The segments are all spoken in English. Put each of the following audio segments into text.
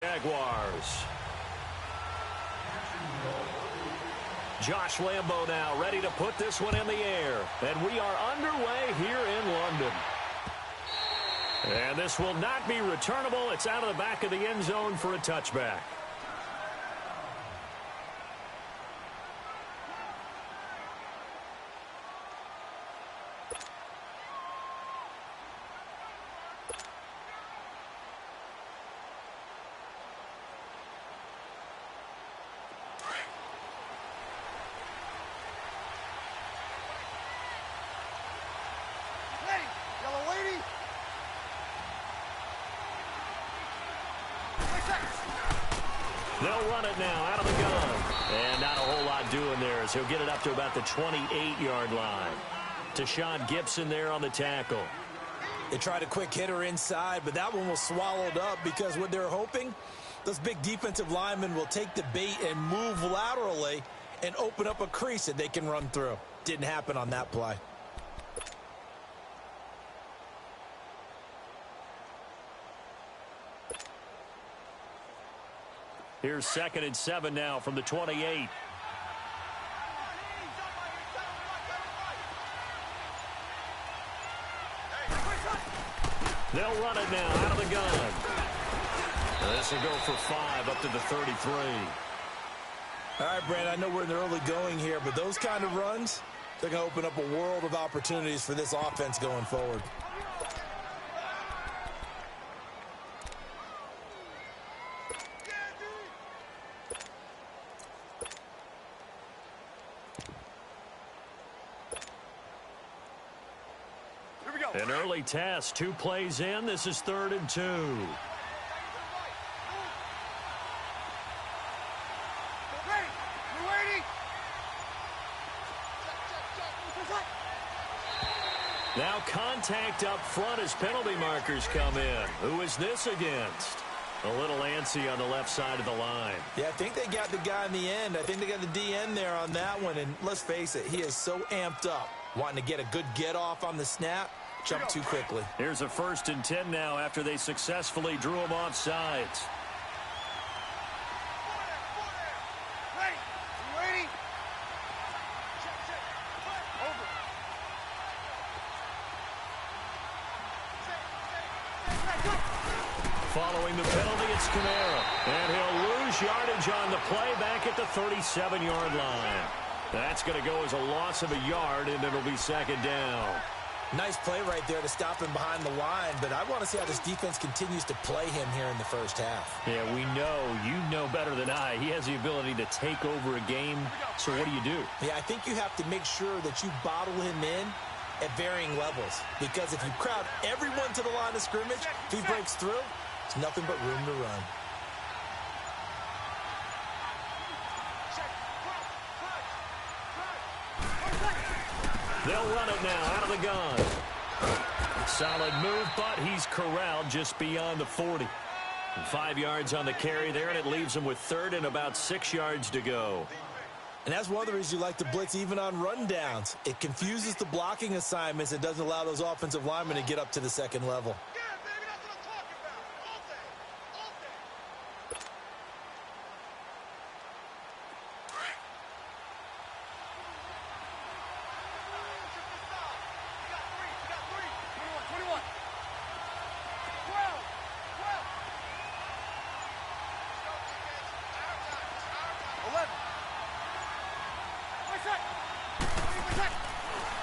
Jaguars. Josh Lambo now ready to put this one in the air. And we are underway here in London. And this will not be returnable. It's out of the back of the end zone for a touchback. They'll run it now out of the gun. And not a whole lot doing there as he'll get it up to about the 28-yard line. Tashawn Gibson there on the tackle. They tried a quick hitter inside, but that one was swallowed up because what they're hoping, those big defensive linemen will take the bait and move laterally and open up a crease that they can run through. Didn't happen on that play. Here's 2nd and 7 now from the 28. They'll run it now out of the gun. This will go for 5 up to the 33. All right, Brandon, I know we're in the early going here, but those kind of runs, they're going to open up a world of opportunities for this offense going forward. An early test, 2 plays in. This is 3rd and 2. Now contact up front as penalty markers come in. Who is this against? A little antsy on the left side of the line. Yeah, I think they got the guy in the end. I think they got the DN there on that one. And let's face it, he is so amped up, wanting to get a good get off on the snap. Jump too quickly. Here's a 1st and 10 now after they successfully drew him off sides. Following the penalty, it's Kamara. And he'll lose yardage on the play back at the 37-yard line. That's going to go as a loss of a yard, and it'll be 2nd down. Nice play right there to stop him behind the line, but I want to see how this defense continues to play him here in the first half. Yeah, we know. You know better than I. He has the ability to take over a game, so what do you do? Yeah, I think you have to make sure that you bottle him in at varying levels, because if you crowd everyone to the line of scrimmage, if he breaks through, there's nothing but room to run. They'll run it now out of the gun. Solid move, but he's corralled just beyond the 40. 5 yards on the carry there, and it leaves him with 3rd and about 6 yards to go. And that's one of the reasons you like to blitz even on rundowns. It confuses the blocking assignments. It doesn't allow those offensive linemen to get up to the 2nd level.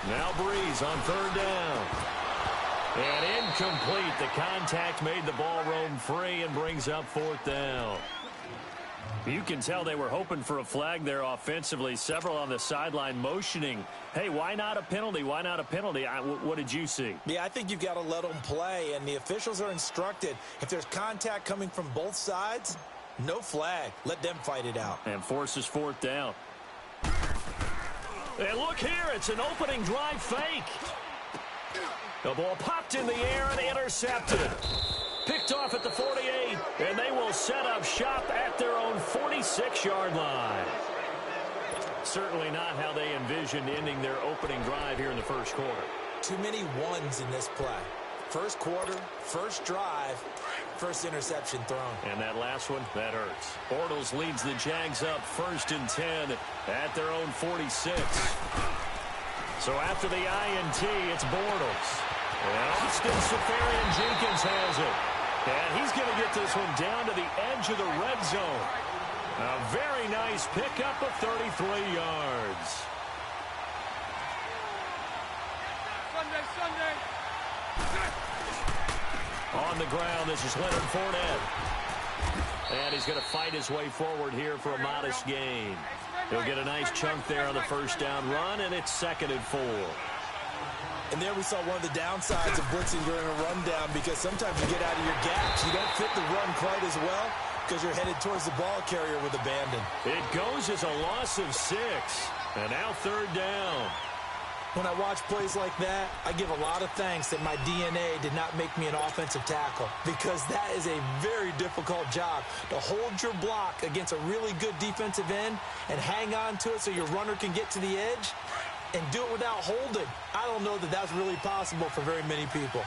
Now Breeze on 3rd down. And incomplete. The contact made the ball roam free and brings up 4th down. You can tell they were hoping for a flag there offensively. Several on the sideline motioning. Hey, why not a penalty? Why not a penalty? What did you see? Yeah, I think you've got to let them play, and the officials are instructed. If there's contact coming from both sides, no flag. Let them fight it out. And forces 4th down. And look here, it's an opening drive fake. The ball popped in the air and intercepted. Picked off at the 48, and they will set up shop at their own 46-yard line. Certainly not how they envisioned ending their opening drive here in the first quarter. Too many ones in this play. First quarter, first drive, first interception thrown. And that last one, that hurts. Bortles leads the Jags up 1st and 10 at their own 46. So after the INT, it's Bortles. And Austin Seferian-Jenkins has it. And he's going to get this one down to the edge of the red zone. A very nice pickup of 33 yards. Sunday. On the ground, this is Leonard Fournette. And he's going to fight his way forward here for a modest gain. He'll get a nice chunk there on the first down run, and it's 2nd and 4. And there we saw one of the downsides of blitzing during a rundown, because sometimes you get out of your gaps. You don't fit the run quite as well because you're headed towards the ball carrier with abandon. It goes as a loss of 6. And now 3rd down. When I watch plays like that, I give a lot of thanks that my DNA did not make me an offensive tackle, because that is a very difficult job, to hold your block against a really good defensive end and hang on to it so your runner can get to the edge and do it without holding. I don't know that that's really possible for very many people.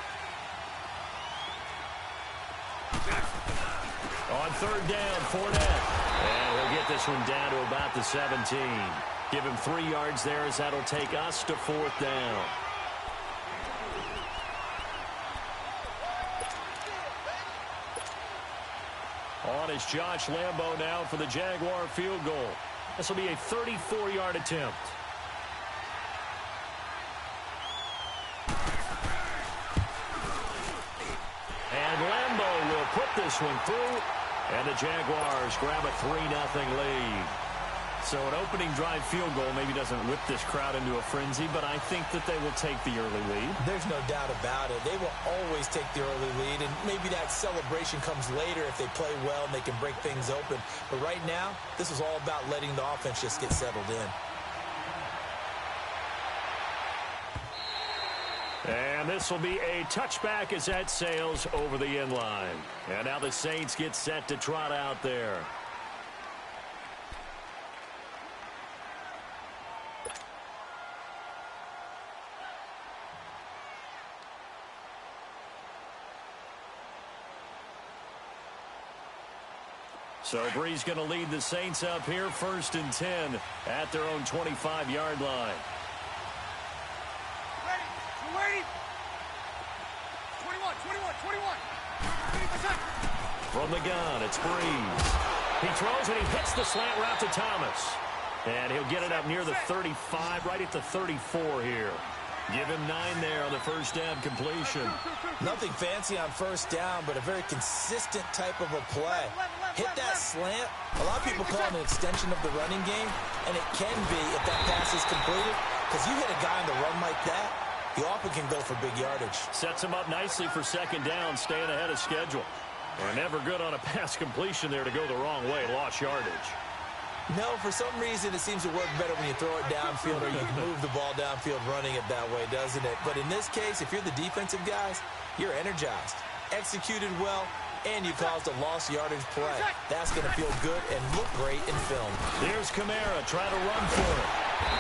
On 3rd down, Fournette. And he'll get this one down to about the 17. Give him 3 yards there, as that'll take us to 4th down. On is Josh Lambo now for the Jaguar field goal. This will be a 34-yard attempt. And Lambo will put this one through, and the Jaguars grab a 3-0 lead. So an opening drive field goal maybe doesn't whip this crowd into a frenzy, but I think that they will take the early lead. There's no doubt about it. They will always take the early lead, and maybe that celebration comes later if they play well and they can break things open. But right now, this is all about letting the offense just get settled in. And this will be a touchback as that sails over the end line. And now the Saints get set to trot out there. So Bree's going to lead the Saints up here 1st and 10 at their own 25-yard line. Ready. 21. From the gun, it's Breeze. He throws and he hits the slant route to Thomas. And he'll get it up near the 35, right at the 34 here. Give him 9 there on the first down completion. Nothing fancy on first down, but a very consistent type of a play. Hit that slant. A lot of people call it an extension of the running game, and it can be if that pass is completed, because you hit a guy on the run like that, he often can go for big yardage. Sets him up nicely for 2nd down, staying ahead of schedule. And never good on a pass completion there to go the wrong way, lost yardage. No, for some reason it seems to work better when you throw it downfield, or you can move the ball downfield running it that way, doesn't it? But in this case, if you're the defensive guys, you're energized, executed well, and you caused a lost yardage play. That's going to feel good and look great in film. Here's Kamara trying to run for it.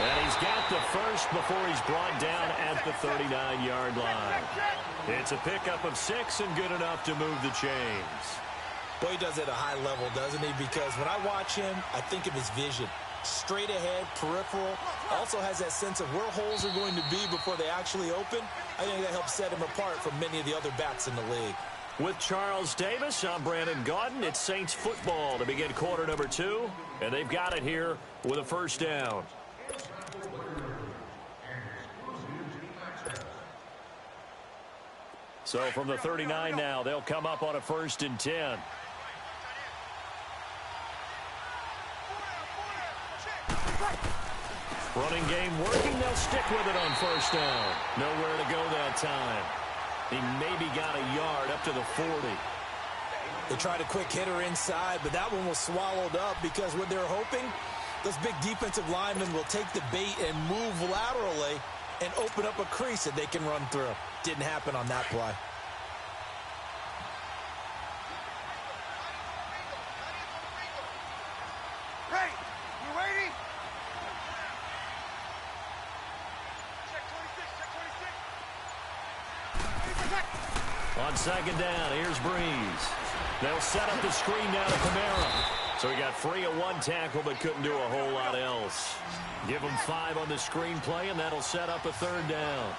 And he's got the first before he's brought down at the 39-yard line. It's a pickup of 6 and good enough to move the chains. Boy, he does it at a high level, doesn't he? Because when I watch him, I think of his vision. Straight ahead, peripheral. Also has that sense of where holes are going to be before they actually open. I think that helps set him apart from many of the other backs in the league. With Charles Davis, I'm Brandon Gaudin. It's Saints football to begin quarter number 2. And they've got it here with a first down. So from the 39 now, they'll come up on a 1st and 10. Running game working. They'll stick with it on first down. Nowhere to go that time. He maybe got a yard up to the 40. They tried a quick hitter inside, but that one was swallowed up because what they're hoping, those big defensive linemen will take the bait and move laterally and open up a crease that they can run through. Didn't happen on that play. Ready. You ready? Check 26. On second down, here's Breeze. They'll set up the screen now to Kamara. So he got free of one tackle but couldn't do a whole lot else. Give him 5 on the screenplay, and that'll set up a third down.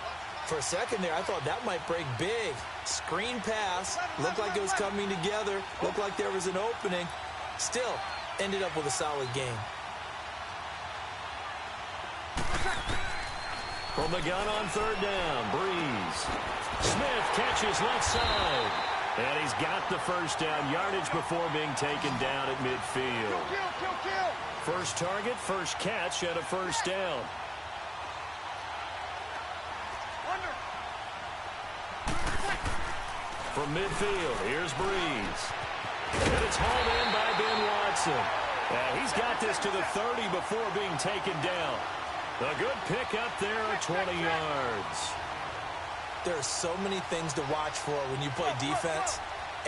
For a second there, I thought that might break big. Screen pass. Looked like it was coming together. Looked like there was an opening. Still, ended up with a solid game. From the gun on third down, Breeze. Smith catches left side. And he's got the first down yardage before being taken down at midfield. First target, first catch, and a first down. From midfield, here's Breeze. And it's hauled in by Ben Watson. He's got this to the 30 before being taken down. A good pickup there at 20 yards. There are so many things to watch for when you play defense.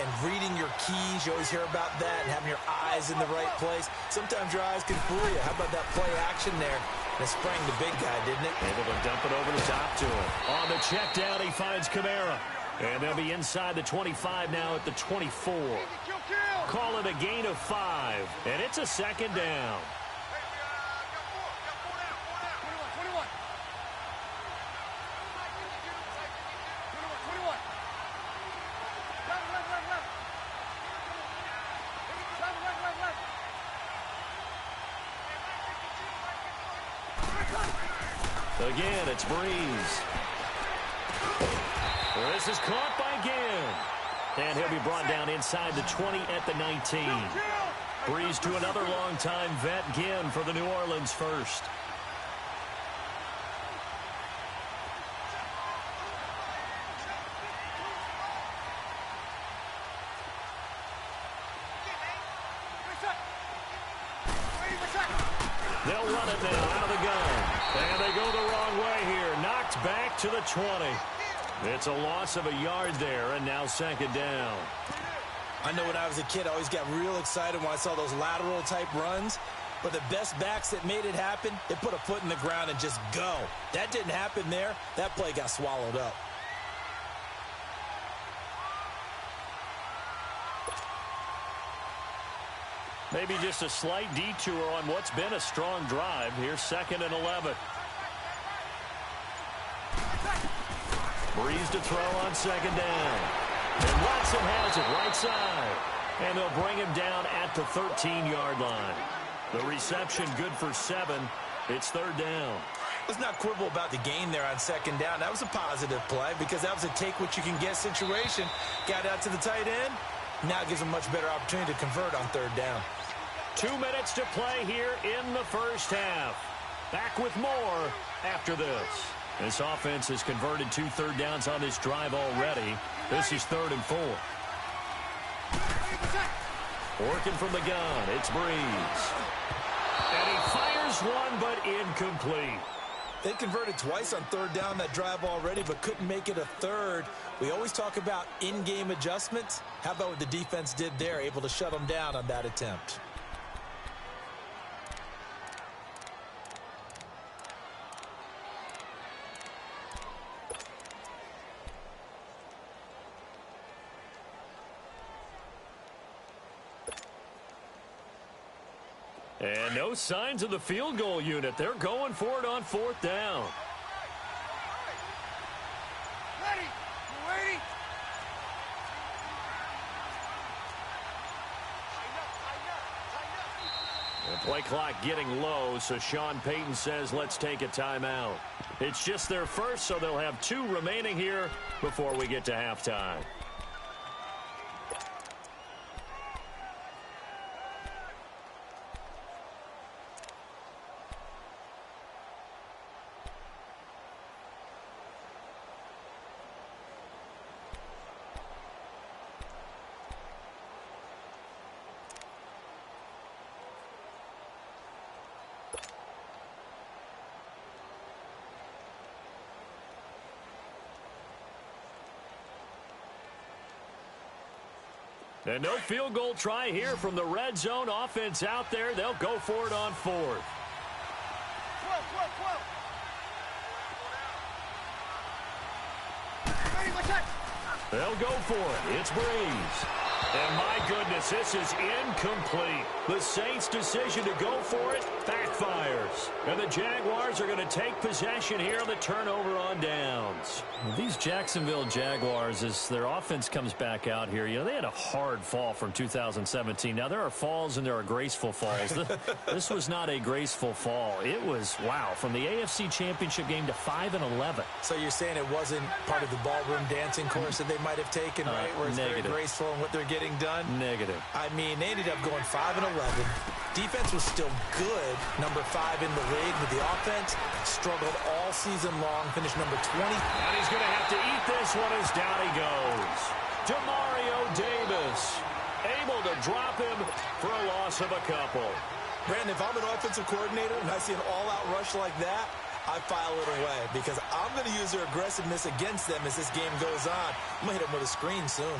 And reading your keys, you always hear about that, and having your eyes in the right place. Sometimes your eyes can fool you. How about that play action there? That sprang the big guy, didn't it? Able to dump it over the top to him. On the check down, he finds Kamara. And they'll be inside the 25 now at the 24. Call it a gain of 5. And it's a second down. Again, it's Breeze. This is caught by Ginn. And he'll be brought down inside the 20 at the 19. Breeze to another longtime vet, Ginn, for the New Orleans first. They'll run it now out of the gun. And they go the wrong way here. Knocked back to the 20. It's a loss of a yard there, and now second down. I know when I was a kid, I always got real excited when I saw those lateral-type runs. But the best backs that made it happen, they put a foot in the ground and just go. That didn't happen there. That play got swallowed up. Maybe just a slight detour on what's been a strong drive. Here's second and 11. Breeze to throw on second down. And Watson has it right side. And they'll bring him down at the 13-yard line. The reception good for 7. It's third down. Let's not quibble about the gain there on second down. That was a positive play because that was a take-what-you-can-get situation. Got out to the tight end. Now gives a much better opportunity to convert on third down. 2 minutes to play here in the first half. Back with more after this. This offense has converted 2 third downs on this drive already. This is 3rd and 4. Working from the gun, it's Breeze. And he fires one, but incomplete. They converted twice on third down that drive already, but couldn't make it a third. We always talk about in-game adjustments. How about what the defense did there, able to shut them down on that attempt? And no signs of the field goal unit. They're going for it on 4th down. Ready? You ready? The play clock getting low, so Sean Payton says let's take a timeout. It's just their first, so they'll have 2 remaining here before we get to halftime. And no field goal try here from the red zone offense out there. They'll go for it on 4th. 12. Ready, what's that? They'll go for it. It's Breeze. And my goodness, this is incomplete. The Saints' decision to go for it backfires. And the Jaguars are going to take possession here on the turnover on downs. Well, these Jacksonville Jaguars, as their offense comes back out here, you know, they had a hard fall from 2017. Now, there are falls and there are graceful falls. This was not a graceful fall. It was, wow, from the AFC Championship game to 5-11. So you're saying it wasn't part of the ballroom dancing course that they might have taken, right? Where it's very graceful in what they're getting done? Negative. I mean, they ended up going 5-11. Defense was still good, number 5 in the league, but the offense struggled all season long, finished number 20. And he's going to have to eat this one as down he goes. Demario Davis able to drop him for a loss of a couple. Brandon, if I'm an offensive coordinator and I see an all-out rush like that, I file it away because I'm going to use their aggressiveness against them as this game goes on. I'm going to hit them with a screen soon.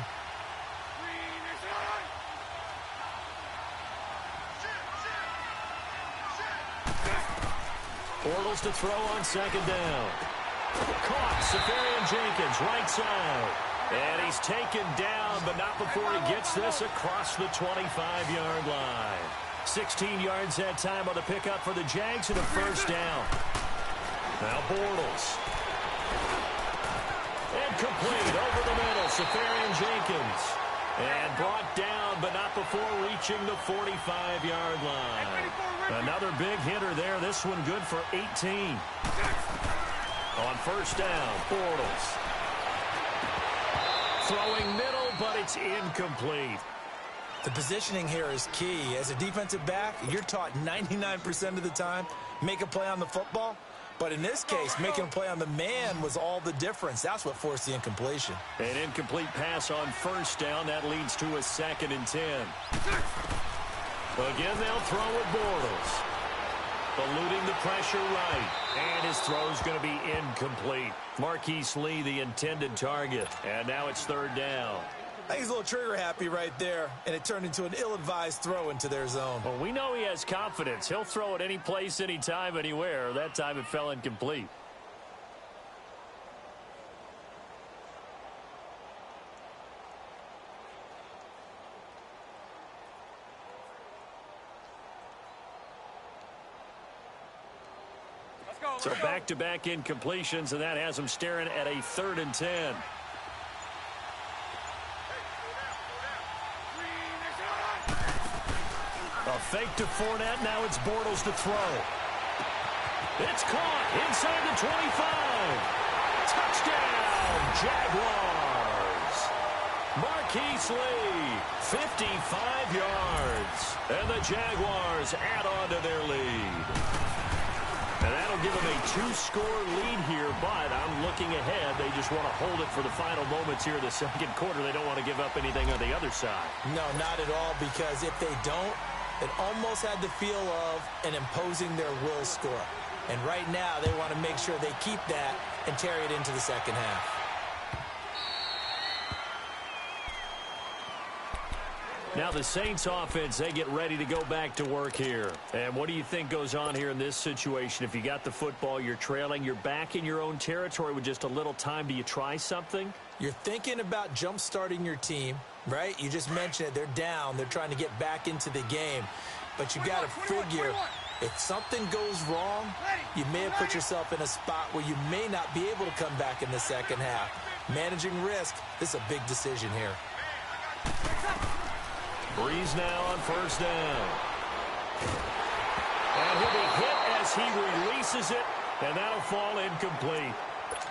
Bortles to throw on second down. Caught. Safarian Jenkins, right side. And he's taken down, but not before he gets this across the 25-yard line. 16 yards that time on the pickup for the Jags and a first down. Now Bortles. And complete over the middle. Safarian Jenkins. And brought down, but not before reaching the 45-yard line. Another big hitter there. This one good for 18. On first down, Bortles. Throwing middle, but it's incomplete. The positioning here is key. As a defensive back, you're taught 99% of the time, make a play on the football. But in this case, making a play on the man was all the difference. That's what forced the incompletion. An incomplete pass on first down. That leads to a 2nd and 10. Again, they'll throw with Bortles. Eluding the pressure right. And his throw's going to be incomplete. Marquise Lee, the intended target. And now it's 3rd down. I think he's a little trigger happy right there, and it turned into an ill-advised throw into their zone. Well, we know he has confidence. He'll throw it any place, anytime, anywhere. That time it fell incomplete. So back-to-back incompletions, and that has him staring at a 3rd and 10. A fake to Fournette. Now it's Bortles to throw. It's caught inside the 25. Touchdown, Jaguars. Marquise Lee, 55 yards. And the Jaguars add on to their lead. And that'll give them a 2-score lead here, but I'm looking ahead. They just want to hold it for the final moments here in the 2nd quarter. They don't want to give up anything on the other side. No, not at all, because if they don't, it almost had the feel of an imposing their will score. And right now, they want to make sure they keep that and carry it into the 2nd half. Now the Saints offense, they get ready to go back to work here. And what do you think goes on here in this situation? If you got the football, you're trailing, you're back in your own territory with just a little time. Do you try something? You're thinking about jump-starting your team, right? You just mentioned it. They're down. They're trying to get back into the game. But you got to figure, if something goes wrong, you may have put yourself in a spot where you may not be able to come back in the 2nd half. Managing risk, this is a big decision here. Breeze now on first down. And he'll be hit as he releases it, and that'll fall incomplete.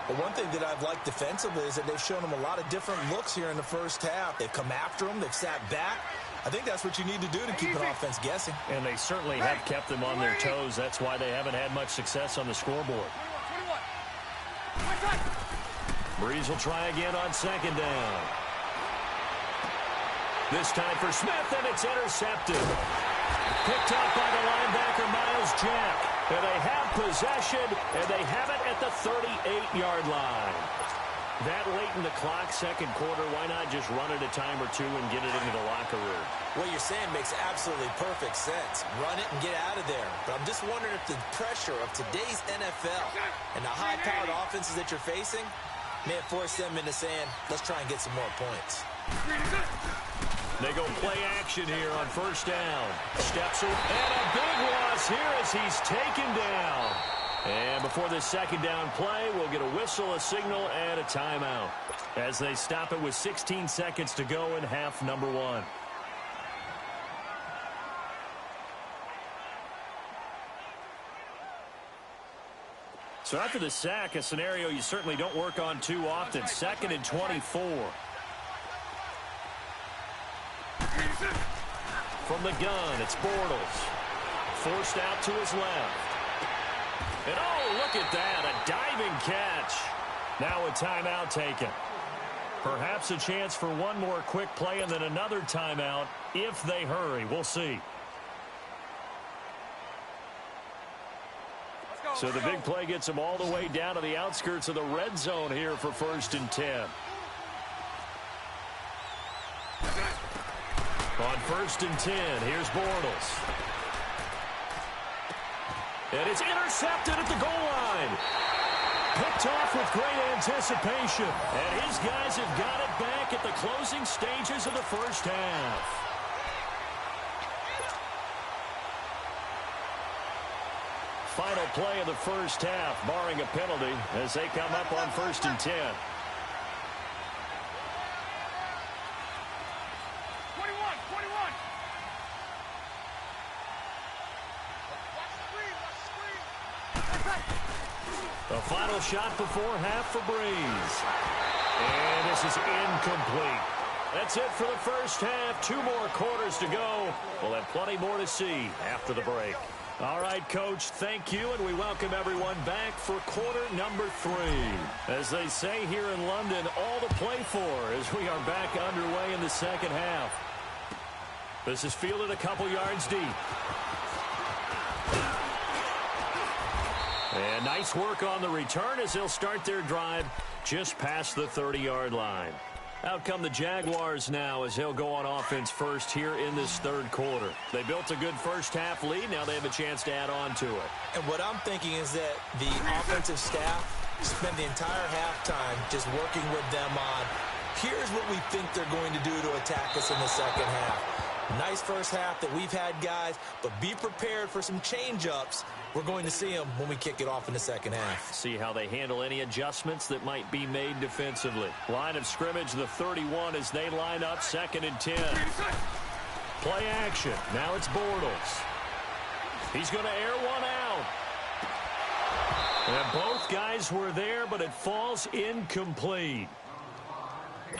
But one thing that I've liked defensively is that they've shown them a lot of different looks here in the first half. They've come after them. They've sat back. I think that's what you need to do to keep an offense guessing. And they certainly have kept them on their toes. That's why they haven't had much success on the scoreboard. Breeze will try again on second down. This time for Smith, and it's intercepted. Picked up by the linebacker, Miles Jack. And they have possession, and they have it at the 38-yard line. That late in the clock, second quarter, why not just run it a time or two and get it into the locker room? What you're saying makes absolutely perfect sense. Run it and get out of there. But I'm just wondering if the pressure of today's NFL and the high-powered offenses that you're facing, May have forced them into saying, let's try and get some more points. They go play action here on first down. Steps and a big loss here as he's taken down. And before this second down play, we'll get a whistle, a signal, and a timeout as they stop it with 16 seconds to go in half number one. So after the sack, a scenario you certainly don't work on too often. 2nd and 24. From the gun, it's Bortles. Forced out to his left. And oh, look at that, a diving catch. Now a timeout taken. Perhaps a chance for one more quick play and then another timeout if they hurry. We'll see. So the big play gets them all the way down to the outskirts of the red zone here for 1st and 10. On 1st and 10, here's Bortles. And it's intercepted at the goal line. Picked off with great anticipation. And his guys have got it back at the closing stages of the first half. Final play of the first half, barring a penalty, as they come up on 1st and 10. 21. The final shot before half for Breeze. And this is incomplete. That's it for the first half. 2 more quarters to go. We'll have plenty more to see after the break. All right, Coach, thank you, and we welcome everyone back for quarter number 3. As they say here in London, all to play for as we are back underway in the second half. This is fielded a couple yards deep. And nice work on the return as they'll start their drive just past the 30-yard line. Out come the Jaguars now as they'll go on offense first here in this third quarter. They built a good first half lead. Now they have a chance to add on to it. And what I'm thinking is that the offensive staff spend the entire halftime just working with them on, here's what we think they're going to do to attack us in the second half. Nice first half that we've had, guys, but be prepared for some change-ups. We're going to see them when we kick it off in the second half. See how they handle any adjustments that might be made defensively. Line of scrimmage, the 31 as they line up, 2nd and 10. Play action. Now it's Bortles. He's going to air one out. And both guys were there, but it falls incomplete.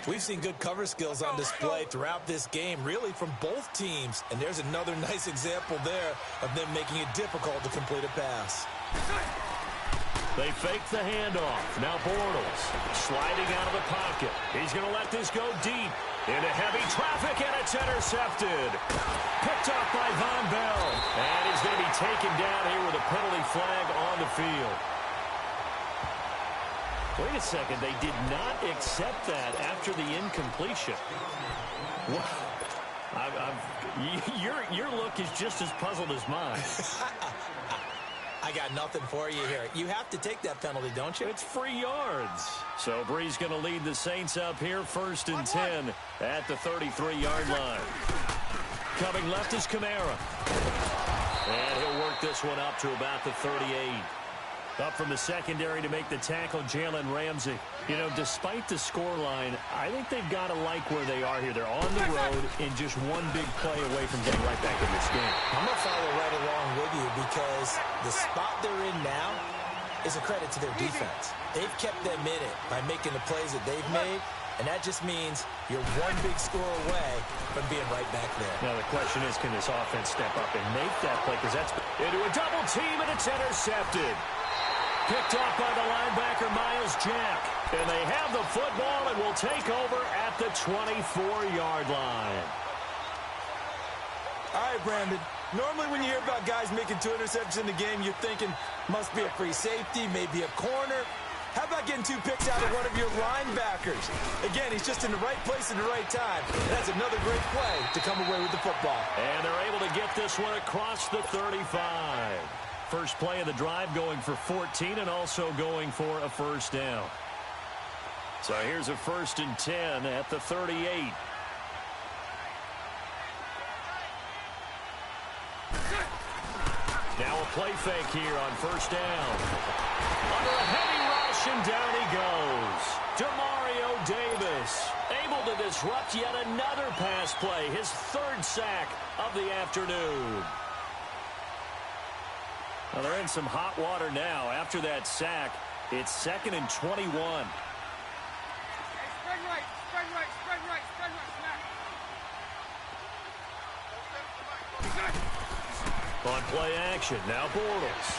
We've seen good cover skills on display throughout this game, really from both teams. And there's another nice example there of them making it difficult to complete a pass. They fake the handoff. Now Bortles sliding out of the pocket. He's going to let this go deep into heavy traffic, and it's intercepted. Picked off by Von Bell. And he's going to be taken down here with a penalty flag on the field. Wait a second, they did not accept that after the incompletion. What? Your look is just as puzzled as mine. I got nothing for you here. You have to take that penalty, don't you? It's free yards. So Breeze going to lead the Saints up here, 1st and 10 at the 33-yard line. Coming left is Kamara. And he'll work this one up to about the 38. Up from the secondary to make the tackle, Jalen Ramsey. You know, despite the scoreline, I think they've got to like where they are here. They're on the road and just one big play away from getting right back in this game. I'm going to follow right along with you because the spot they're in now is a credit to their defense. They've kept them in it by making the plays that they've made, and that just means you're one big score away from being right back there. Now the question is, can this offense step up and make that play? Because that's into a double team, and it's intercepted. Picked off by the linebacker, Miles Jack. And they have the football and will take over at the 24-yard line. All right, Brandon. Normally when you hear about guys making 2 interceptions in the game, you're thinking must be a free safety, maybe a corner. How about getting 2 picks out of one of your linebackers? Again, he's just in the right place at the right time. That's another great play to come away with the football. And they're able to get this one across the 35. First play of the drive going for 14 and also going for a first down. So here's a 1st and 10 at the 38. Now a play fake here on 1st down. Under a heavy rush, and down he goes. Demario Davis able to disrupt yet another pass play. His 3rd sack of the afternoon. Well, they're in some hot water now. After that sack, it's 2nd and 21. Spread right, spread right, spread right, spread right, snap. On play action, now Bortles.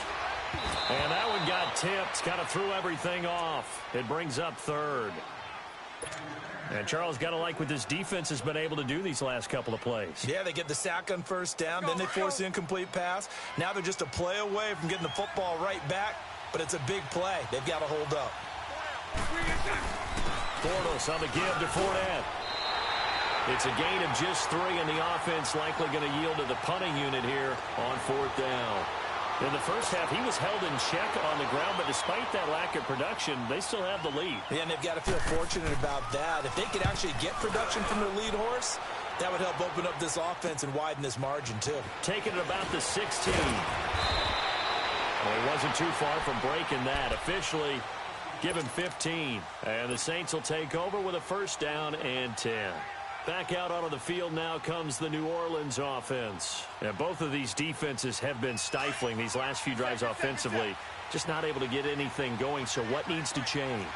And that one got tipped, kind of threw everything off. It brings up 3rd. And Charles, got to like what this defense has been able to do these last couple of plays. Yeah, they get the sack on 1st down, then they force the incomplete pass. Now they're just a play away from getting the football right back, but it's a big play. They've got to hold up. Bortles on the give to Fournette. It's a gain of just 3, and the offense likely going to yield to the punting unit here on 4th down. In the first half, he was held in check on the ground, but despite that lack of production, they still have the lead. Yeah, and they've got to feel fortunate about that. If they could actually get production from their lead horse, that would help open up this offense and widen this margin, too. Taking it about the 16. Well, he wasn't too far from breaking that. Officially, give him 15. And the Saints will take over with a 1st down and 10. Back out onto the field now comes the New Orleans offense. And both of these defenses have been stifling these last few drives offensively. Just not able to get anything going, so what needs to change?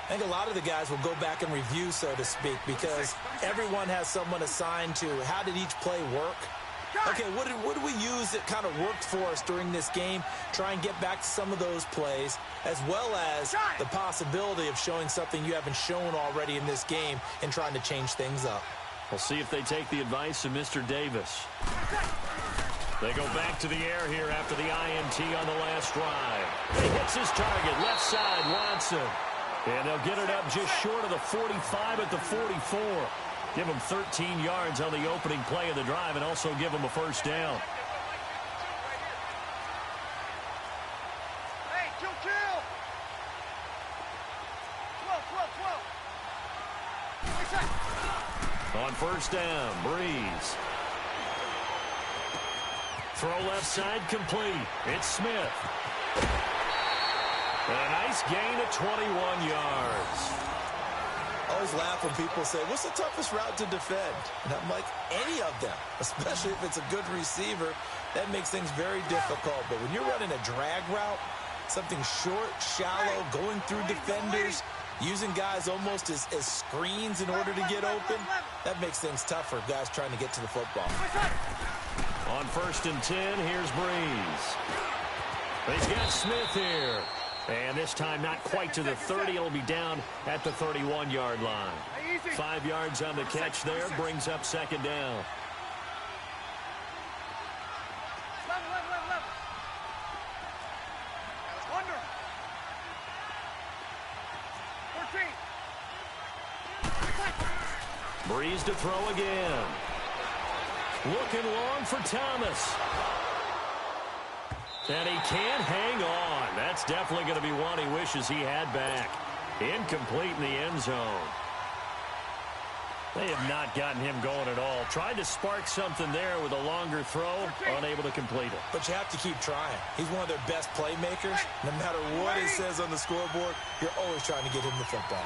I think a lot of the guys will go back and review, so to speak, because everyone has someone assigned to how did each play work. Okay, what did we use that kind of worked for us during this game? Try and get back to some of those plays, as well as the possibility of showing something you haven't shown already in this game and trying to change things up. We'll see if they take the advice of Mr. Davis. They go back to the air here after the INT on the last drive. He hits his target, left side, Watson. And they'll get it up just short of the 45 at the 44. Give them 13 yards on the opening play of the drive and also give them a 1st down. Hey, chill. Whoa. On 1st down, Breeze. Throw left side complete. It's Smith. And a nice gain of 21 yards. I always laugh when people say, what's the toughest route to defend? And I'm like, any of them, especially if it's a good receiver. That makes things very difficult. But when you're running a drag route, something short, shallow, going through defenders, using guys almost as screens in order to get open, that makes things tough for guys trying to get to the football. On 1st and 10, here's Breeze. He's got Smith here. And this time not quite to the 30. It'll be down at the 31-yard line. 5 yards on the catch there. Brings up 2nd down. Left. Under. 14. Breeze to throw again. Looking long for Thomas. And he can't hang on. That's definitely going to be one he wishes he had back. Incomplete in the end zone. They have not gotten him going at all. Tried to spark something there with a longer throw, unable to complete it. But you have to keep trying. He's one of their best playmakers. No matter what it says on the scoreboard, you're always trying to get him the football.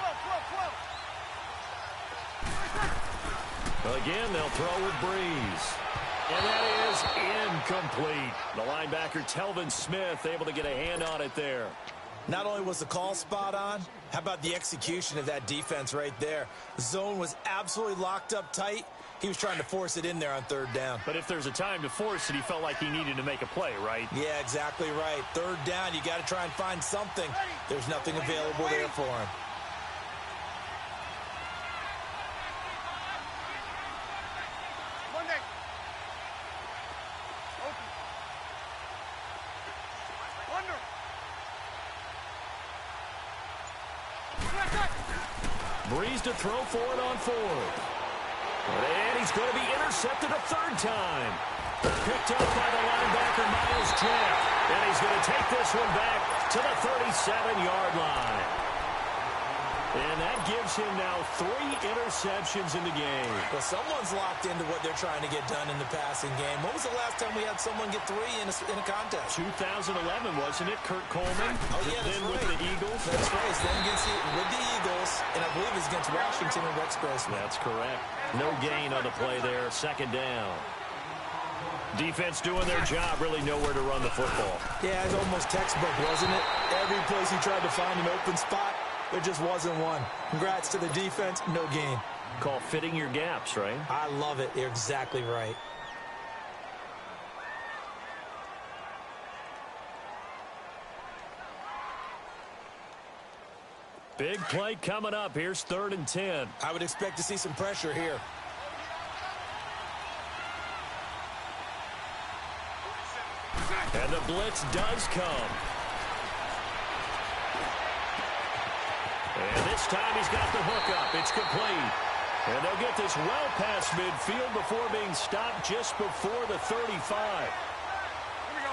Again, they'll throw with Breeze. And that is incomplete. The linebacker, Telvin Smith, able to get a hand on it there. Not only was the call spot on, how about the execution of that defense right there? The zone was absolutely locked up tight. He was trying to force it in there on 3rd down. But if there's a time to force it, he felt like he needed to make a play, right? Yeah, exactly right. 3rd down, you got to try and find something. There's nothing available there for him. Breeze to throw for it on 4th. And he's going to be intercepted a 3rd time. Picked up by the linebacker, Miles Jack. And he's going to take this one back to the 37-yard line. And that gives him now 3 interceptions in the game. Well, someone's locked into what they're trying to get done in the passing game. When was the last time we had someone get 3 in a contest? 2011, wasn't it? Kurt Coleman. Oh, yeah, that's then right. with the Eagles. That's right. Then with the Eagles, and I believe it's against Washington and Rex Grossman. That's correct. No gain on the play there. 2nd down. Defense doing their job, really nowhere to run the football. Yeah, it's almost textbook, wasn't it? Every place he tried to find an open spot, there just wasn't one. Congrats to the defense, no gain. Call fitting your gaps, right? I love it. You're exactly right. Big play coming up. Here's 3rd and 10. I would expect to see some pressure here. And the blitz does come. And this time he's got the hook up. It's complete. And they'll get this well past midfield before being stopped just before the 35.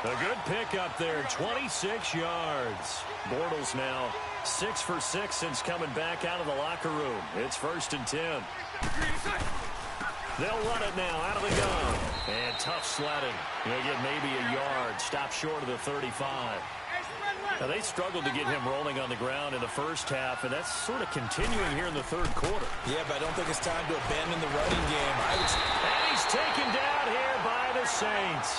A good pick up there, 26 yards. Bortles now 6 for 6 since coming back out of the locker room. It's 1st and 10. They'll run it now out of the gun. And tough sledding. They'll get maybe a yard. Stop short of the 35. Now, they struggled to get him rolling on the ground in the first half, and that's sort of continuing here in the 3rd quarter. Yeah, but I don't think it's time to abandon the running game. And he's taken down here by the Saints.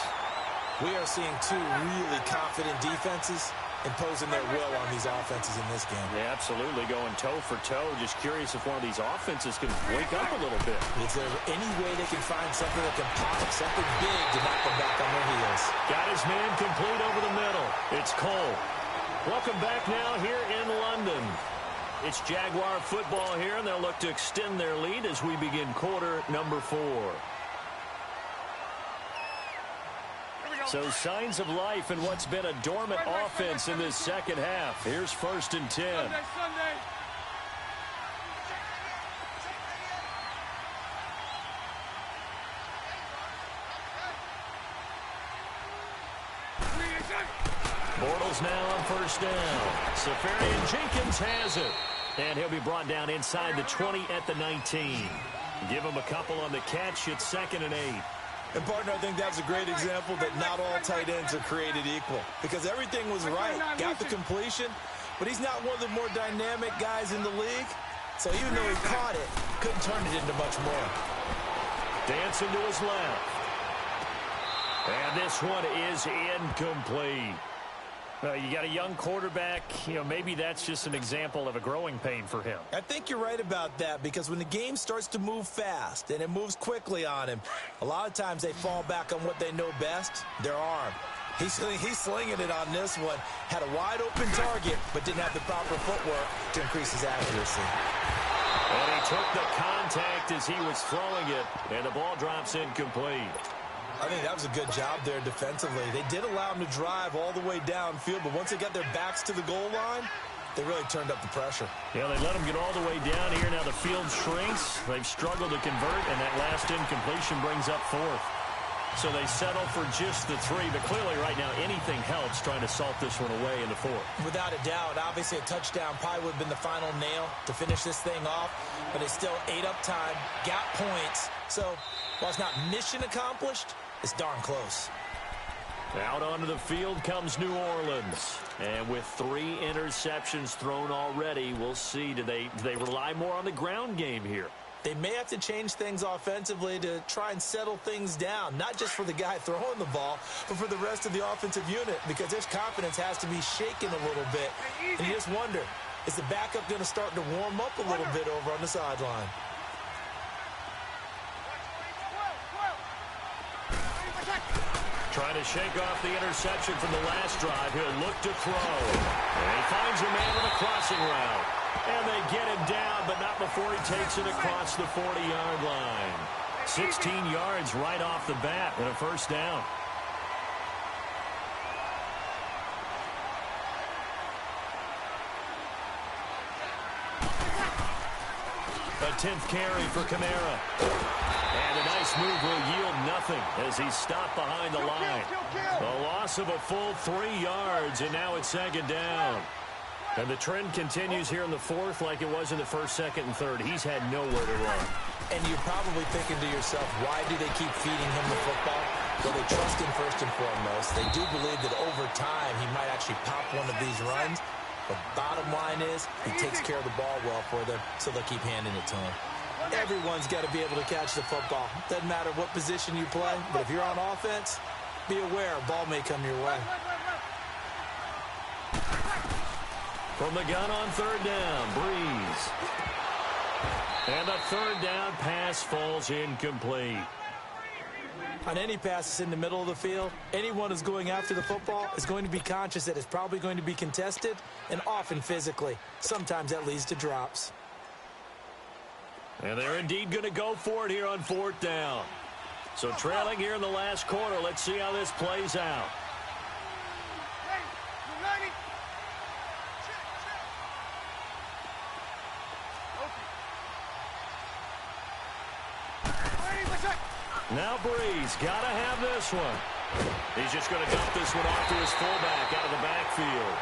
We are seeing 2 really confident defenses imposing their will on these offenses in this game. Yeah, absolutely, going toe for toe. Just curious if one of these offenses can wake up a little bit. Is there any way they can find something that can pop, something big to knock them back on their heels? Got his man complete over the middle. It's Cole. Welcome back now here in London. It's Jaguar football here, and they'll look to extend their lead as we begin quarter number 4. So signs of life in what's been a dormant offense in this 2nd half. Here's 1st and 10. Sunday. Bortles now on 1st down. Safarian Jenkins has it. And he'll be brought down inside the 20 at the 19. Give him a couple on the catch. It's 2nd and 8. And, partner, I think that's a great example that not all tight ends are created equal. Because everything was right. Got the completion, but he's not one of the more dynamic guys in the league. So even though he caught it, couldn't turn it into much more. Dancing to his left. And this one is incomplete. You got a young quarterback. Maybe that's just an example of a growing pain for him. I think you're right about that, because when the game starts to move fast and it moves quickly on him, a lot of times they fall back on what they know best, their arm. He's slinging it on this one. Had a wide open target, but didn't have the proper footwork to increase his accuracy. And he took the contact as he was throwing it, and the ball drops incomplete. I think that was a good job there defensively. They did allow him to drive all the way downfield, but once they got their backs to the goal line, they really turned up the pressure. Yeah, they let him get all the way down here. Now the field shrinks. They've struggled to convert, and that last incompletion brings up 4th. So they settle for just the 3, but clearly right now anything helps trying to salt this one away in the 4th. Without a doubt, obviously a touchdown probably would have been the final nail to finish this thing off, but it's still 8 up time, got points. So while it's not mission accomplished, it's darn close. Out onto the field comes New Orleans. And with 3 interceptions thrown already, we'll see. Do they rely more on the ground game here? They may have to change things offensively to try and settle things down, not just for the guy throwing the ball, but for the rest of the offensive unit, because his confidence has to be shaken a little bit. And you just wonder, is the backup going to start to warm up a little bit over on the sideline? Trying to shake off the interception from the last drive. He'll look to throw. And he finds a man on a crossing route. And they get him down, but not before he takes it across the 40-yard line. 16 yards right off the bat and a 1st down. A 10th carry for Kamara. And a nice move will yield nothing as he's stopped behind the line. A loss of a full 3 yards, and now it's 2nd down. And the trend continues here in the fourth like it was in the first, second, and third. He's had nowhere to run. And you're probably thinking to yourself, why do they keep feeding him the football? Well, they trust him first and foremost. They do believe that over time he might actually pop one of these runs. But bottom line is he takes care of the ball well for them, so they'll keep handing it to him. Everyone's got to be able to catch the football. Doesn't matter what position you play, but if you're on offense, be aware a ball may come your way. From the gun on third down, Breeze. And the third down pass falls incomplete. On any passes in the middle of the field, anyone who's going after the football is going to be conscious that it's probably going to be contested and often physically. Sometimes that leads to drops. And they're indeed going to go for it here on fourth down. So trailing here in the last quarter, let's see how this plays out. Now Breeze, got to have this one. He's just going to dump this one off to his fullback out of the backfield.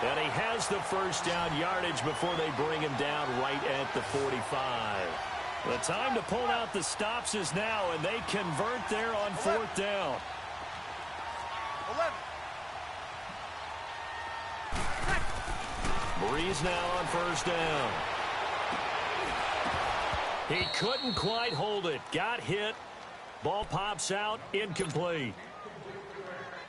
And he has the first down yardage before they bring him down right at the 45. The time to pull out the stops is now, and they convert there on fourth down. 11. Breeze now on first down. He couldn't quite hold it. Got hit. Ball pops out, incomplete.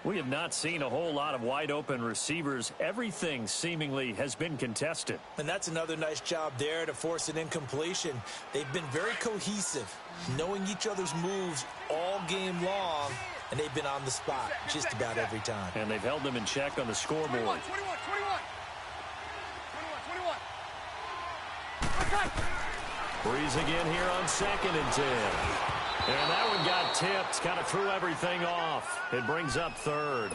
We have not seen a whole lot of wide-open receivers. Everything seemingly has been contested. And that's another nice job there to force an incompletion. They've been very cohesive, knowing each other's moves all game long, and they've been on the spot just about every time. And they've held them in check on the scoreboard. 21. Breeze again here on second and 10. And that one got tipped, kind of threw everything off. It brings up third.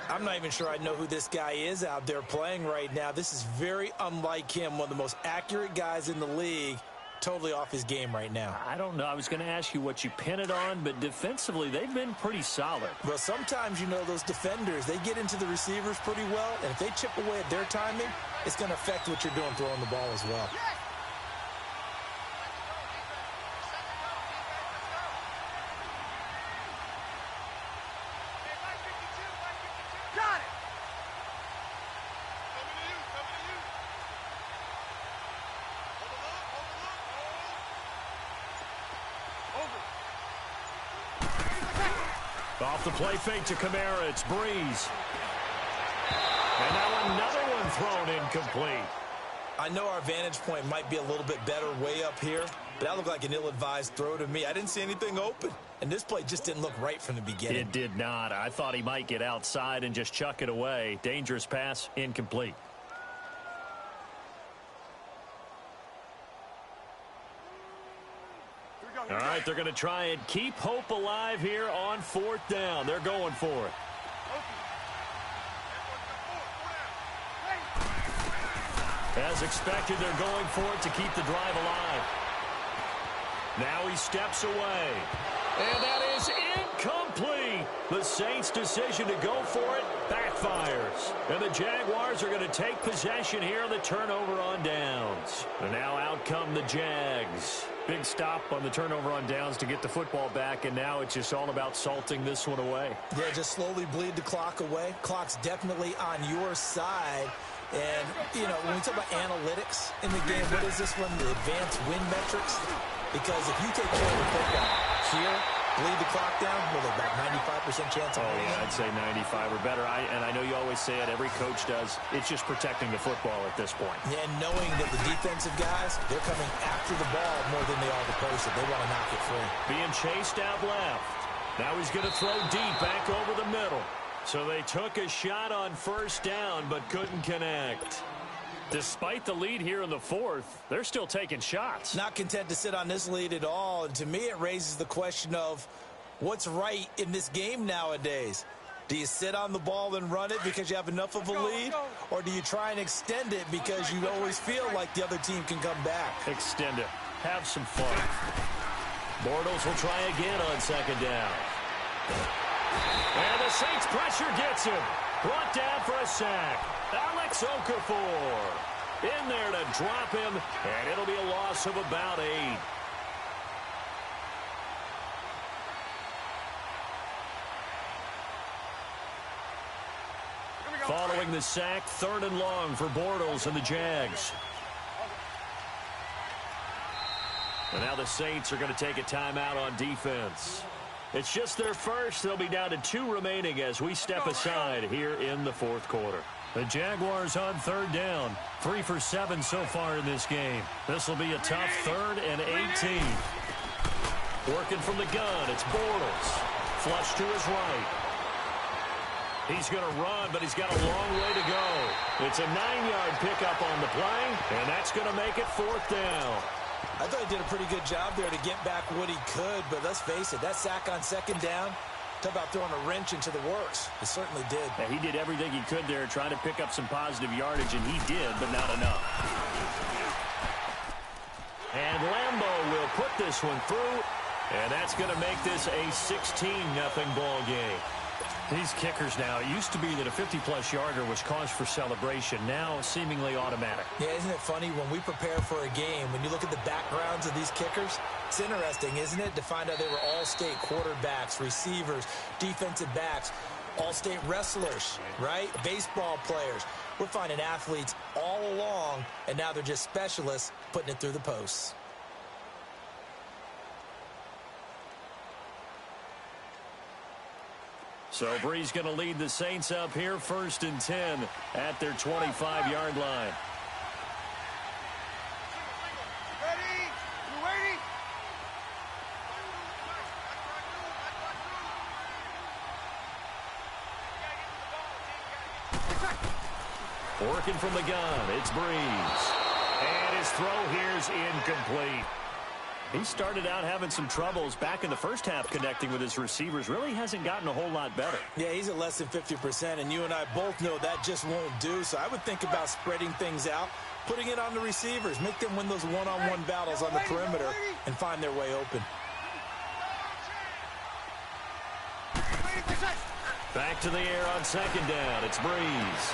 I'm not even sure I know who this guy is out there playing right now. This is very unlike him, one of the most accurate guys in the league. Totally off his game right now. I don't know. I was going to ask you what you pin it on, but defensively, they've been pretty solid. Well, sometimes, you know, those defenders, they get into the receivers pretty well, and if they chip away at their timing, it's going to affect what you're doing throwing the ball as well. Off the play fake to Kamara, it's Breeze. And now another one thrown incomplete. I know our vantage point might be a little bit better way up here, but that looked like an ill-advised throw to me. I didn't see anything open, and this play just didn't look right from the beginning. It did not. I thought he might get outside and just chuck it away. Dangerous pass, incomplete. All right, they're going to try and keep hope alive here on fourth down. They're going for it. As expected, they're going for it to keep the drive alive. Now he steps away. And that is incomplete. The Saints' decision to go for it backfires. And the Jaguars are going to take possession here on the turnover on downs. And now out come the Jags. Big stop on the turnover on downs to get the football back, and now it's just all about salting this one away. Yeah, just slowly bleed the clock away. Clock's definitely on your side. And, you know, when we talk about analytics in the game, what is this one? The advanced win metrics? Because if you take care of the football here, bleed the clock down, with about 95% chance of winning. Yeah, I'd say 95 or better. And I know you always say it, every coach does. It's just protecting the football at this point. Yeah, and knowing that the defensive guys, they're coming after the ball more than they are the person. They want to knock it free. Being chased out left. Now he's going to throw deep back over the middle. So they took a shot on first down, but couldn't connect. Despite the lead here in the fourth, they're still taking shots. Not content to sit on this lead at all. And to me, it raises the question of what's right in this game nowadays. Do you sit on the ball and run it because you have enough of a lead? Or do you try and extend it because you always feel like the other team can come back? Extend it. Have some fun. Bortles will try again on second down. And the Saints pressure gets him. Brought down for a sack. Alex Okafor in there to drop him, and it'll be a loss of about 8. Following the sack, 3rd and long for Bortles and the Jags. And now the Saints are going to take a timeout on defense. It's just their first. They'll be down to 2 remaining as we step aside here in the 4th quarter. The Jaguars on 3rd down. 3 for 7 so far in this game. This will be a tough 3rd and 18. Working from the gun, it's Bortles. Flush to his right. He's going to run, but he's got a long way to go. It's a 9-yard pickup on the play, and that's going to make it 4th down. I thought he did a pretty good job there to get back what he could, but let's face it, that sack on 2nd down, talk about throwing a wrench into the works. It certainly did. Yeah, he did everything he could there, trying to pick up some positive yardage, and he did, but not enough. And Lambeau will put this one through, and that's going to make this a 16-0 ball game. These kickers now, it used to be that a 50-plus yarder was cause for celebration. Now, seemingly automatic. Yeah, isn't it funny when we prepare for a game, when you look at the backgrounds of these kickers, it's interesting, isn't it, to find out they were all-state quarterbacks, receivers, defensive backs, all-state wrestlers, right? Baseball players. We're finding athletes all along, and now they're just specialists putting it through the posts. So Bree's going to lead the Saints up here, 1st and 10 at their 25-yard line. Ready? You ready? Working from the gun, it's Breeze. And his throw here's incomplete. He started out having some troubles back in the first half connecting with his receivers. Really hasn't gotten a whole lot better. Yeah, he's at less than 50%, and you and I both know that just won't do. So I would think about spreading things out, putting it on the receivers, make them win those one-on-one battles on the perimeter and find their way open. Back to the air on 2nd down. It's Breeze.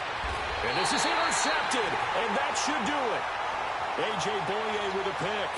And this is intercepted, and that should do it. A.J. Boye with a pick.